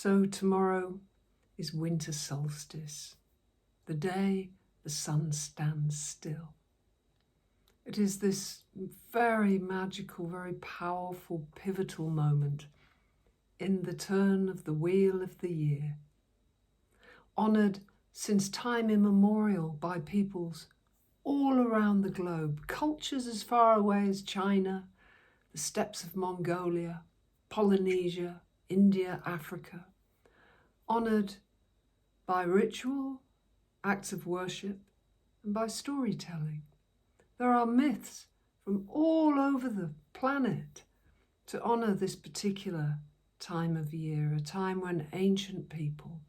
So tomorrow is Winter Solstice, the day the sun stands still. It is this very magical, very powerful, pivotal moment in the turn of the wheel of the year, honoured since time immemorial by peoples all around the globe, cultures as far away as China, the steppes of Mongolia, Polynesia, India, Africa, honoured by ritual, acts of worship, and by storytelling. There are myths from all over the planet to honour this particular time of year, a time when ancient people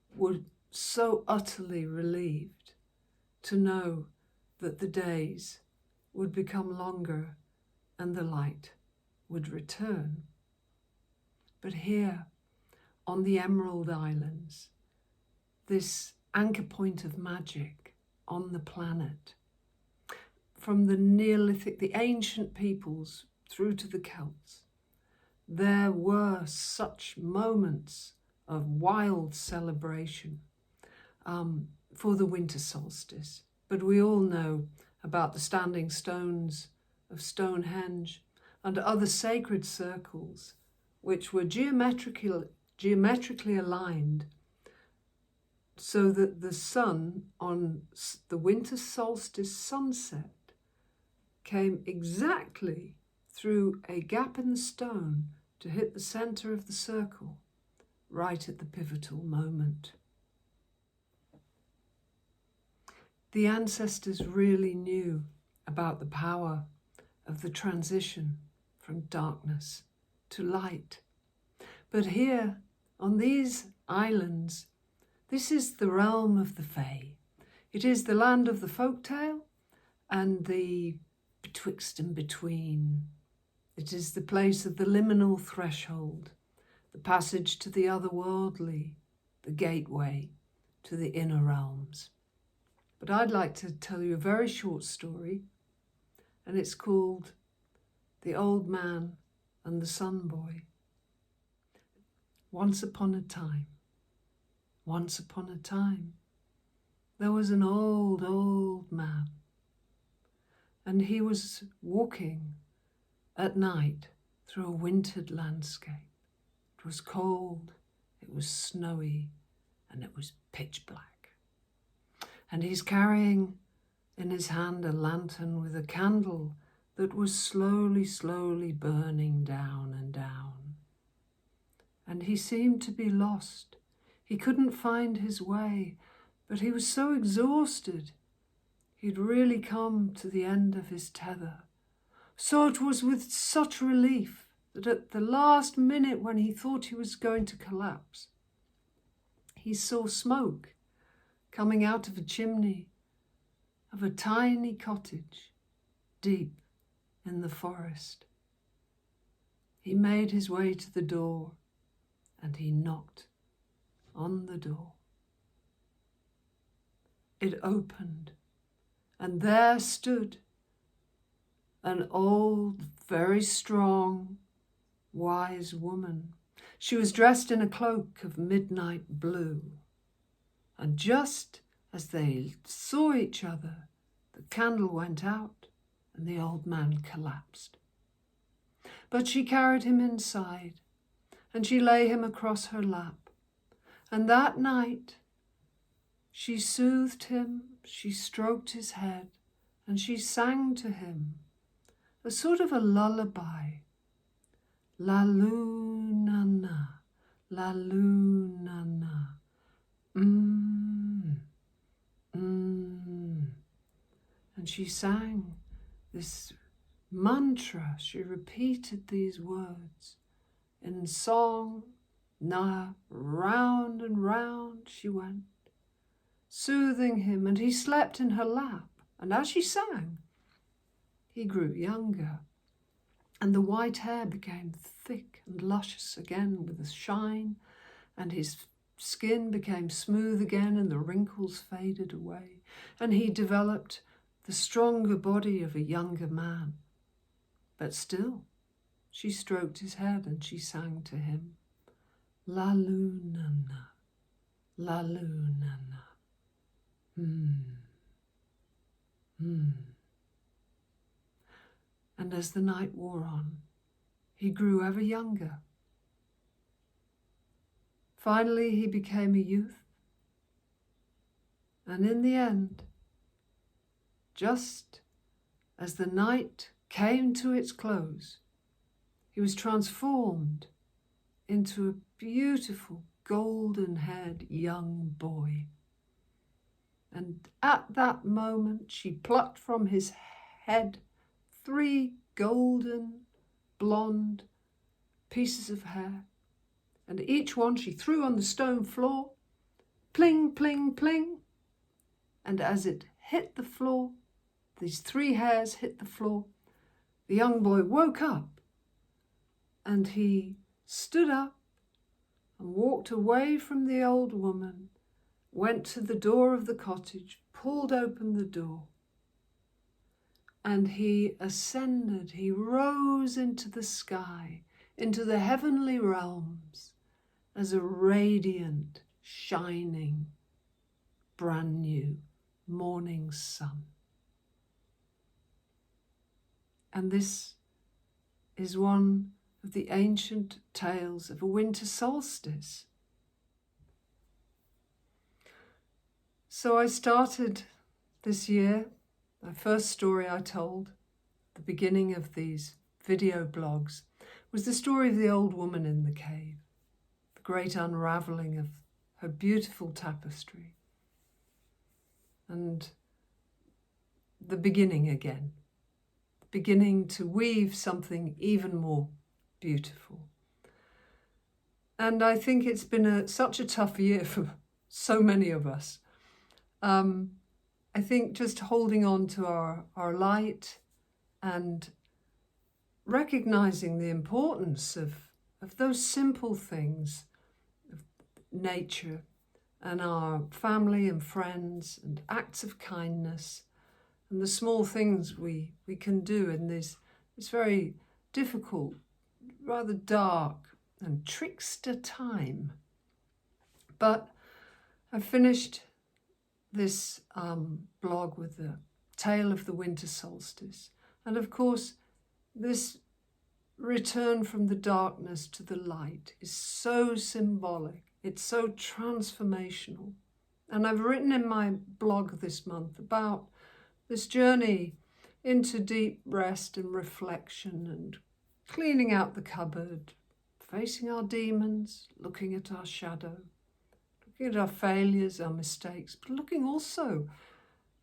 were so utterly relieved to know that the days would become longer and the light would return. But here on the Emerald Islands, this anchor point of magic on the planet, from the Neolithic, the ancient peoples through to the Celts, there were such moments of wild celebration for the winter solstice. But we all know about the standing stones of Stonehenge and other sacred circles which were geometrically aligned so that the sun on the winter solstice sunset came exactly through a gap in the stone to hit the center of the circle, right at the pivotal moment. The ancestors really knew about the power of the transition from darkness to light. But here, on these islands, this is the realm of the Fae. It is the land of the folktale and the betwixt and between. It is the place of the liminal threshold, the passage to the otherworldly, the gateway to the inner realms. But I'd like to tell you a very short story, and it's called The Old Man and the Sun Boy. Once upon a time, there was an old man, and he was walking at night through a wintered landscape. It was cold, it was snowy, and it was pitch black. And he's carrying in his hand a lantern with a candle that was slowly burning down and down. And he seemed to be lost. He couldn't find his way, but he was so exhausted. He'd really come to the end of his tether. So it was with such relief that at the last minute when he thought he was going to collapse, he saw smoke coming out of a chimney of a tiny cottage deep in the forest. He made his way to the door and he knocked on the door. It opened, and there stood an old, very strong, wise woman. She was dressed in a cloak of midnight blue. And just as they saw each other, the candle went out and the old man collapsed. But she carried him inside and she lay him across her lap. And that night she soothed him, she stroked his head, and she sang to him a sort of a lullaby. La luna na, la luna na. And she sang this mantra. She repeated these words in song. Now round and round she went, soothing him, and he slept in her lap. And as she sang, he grew younger, and the white hair became thick and luscious again with a shine, and his skin became smooth again and the wrinkles faded away, and he developed the stronger body of a younger man. But still, she stroked his head and she sang to him. La luna na, la luna na. And as the night wore on, he grew ever younger. Finally, he became a youth. And in the end, just as the night came to its close, he was transformed into a beautiful golden-haired young boy. And at that moment, she plucked from his head 3 golden, blonde pieces of hair, and each one she threw on the stone floor, pling, pling, pling. And as it hit the floor, these 3 hairs hit the floor, the young boy woke up, and he stood up and walked away from the old woman, went to the door of the cottage, pulled open the door, and he ascended, he rose into the sky, into the heavenly realms, as a radiant, shining, brand new morning sun. And this is one of the ancient tales of a winter solstice. So I started this year, my first story I told, the beginning of these video blogs, was the story of the old woman in the cave, the great unravelling of her beautiful tapestry, and the beginning again, beginning to weave something even more beautiful. And I think it's been such a tough year for so many of us. I think just holding on to our light and recognizing the importance of those simple things, of nature and our family and friends and acts of kindness and the small things we can do in this very difficult, rather dark and trickster time. But I finished this blog with the tale of the winter solstice. And of course, this return from the darkness to the light is so symbolic. It's so transformational. And I've written in my blog this month about this journey into deep rest and reflection and cleaning out the cupboard, facing our demons, looking at our shadow, looking at our failures, our mistakes, but looking also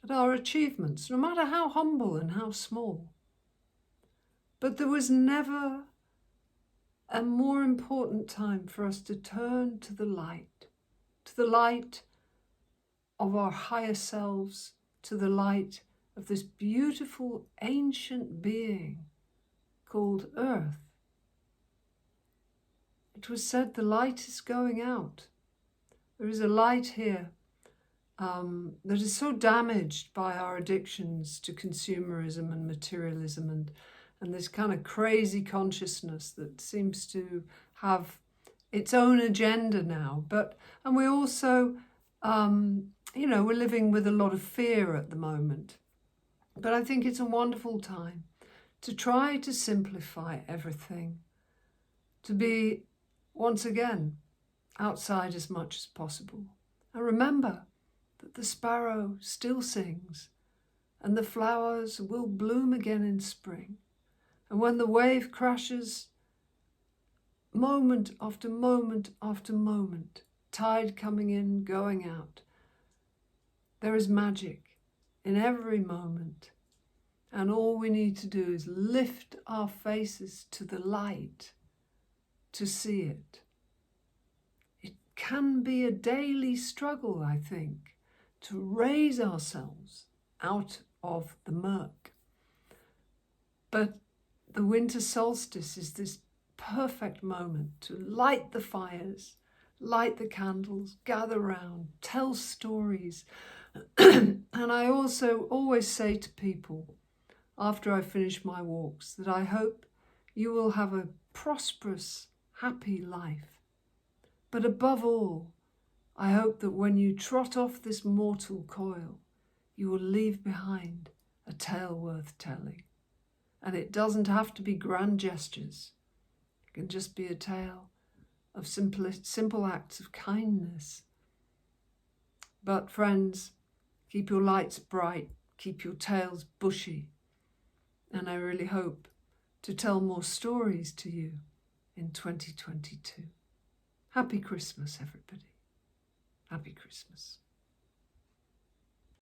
at our achievements, no matter how humble and how small. But there was never a more important time for us to turn to the light of our higher selves, to the light of this beautiful ancient being called Earth. It was said the light is going out. There is a light here that is so damaged by our addictions to consumerism and materialism and this kind of crazy consciousness that seems to have its own agenda now. And we also, we're living with a lot of fear at the moment. But I think it's a wonderful time to try to simplify everything, to be, once again, outside as much as possible. And remember that the sparrow still sings and the flowers will bloom again in spring. And when the wave crashes, moment after moment after moment, tide coming in, going out, there is magic in every moment. And all we need to do is lift our faces to the light to see it. It can be a daily struggle, I think, to raise ourselves out of the murk. But the winter solstice is this perfect moment to light the fires, light the candles, gather round, tell stories. And I also always say to people after I finish my walks that I hope you will have a prosperous, happy life. But above all, I hope that when you trot off this mortal coil, you will leave behind a tale worth telling. And it doesn't have to be grand gestures. It can just be a tale of simple acts of kindness. But friends, keep your lights bright, keep your tails bushy, and I really hope to tell more stories to you in 2022. Happy Christmas, everybody. Happy Christmas.